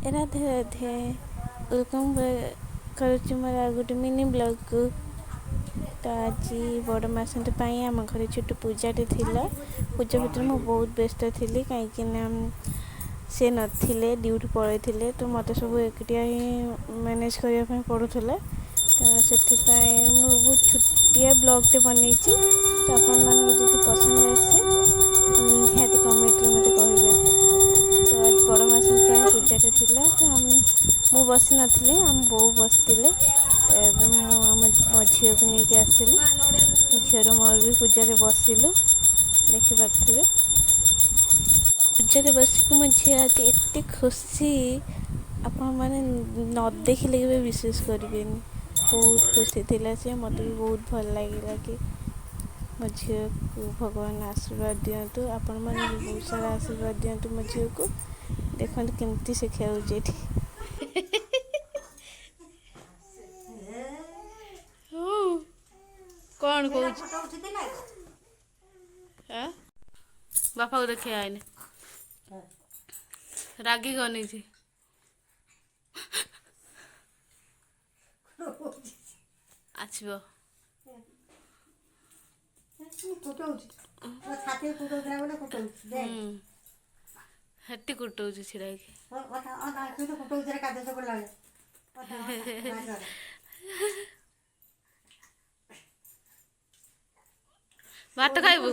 Radhe Radhe welcome करुच्ची मोर आ गोटे mini blog को। तो आज बड़ मासंत आम घर छोट पूजाटे थिला। पूजा भितर मु बहुत व्यस्त थी कहीं से नथिले ड्यूटी पड़े थे, तो मत सब एकिटिया ही मैनेज करने पड़ूला। तो से बहुत छुट्टिया ब्लॉगटे बनई। तो आप पसंद आसे निहाती कमेंट मत कहे। तो आज बड़ मासंत पूजाटे थिला, तो मु बसी नी आम बो बसते। तो मो झील को लेकिन आसली झीर मोर भी पूजा बसिलु देखिपे। पूजा बसिक मो झी आज एत खुशी आपण मैंने न देखिले भी विश्वास करेंगे। बहुत खुशी थी सी, मत भी बहुत भल लगे कि मो झी को भगवान आशीर्वाद दिंतु। आपण मैंने भी बहुत सारा आशीर्वाद दिंतु मो झी को। देखते केमती से खेलुचे कौन कौन बापा को देखिए आईने रागी गनी थी आछबो हेटी कुटौची छिड़ा भात खाइबू।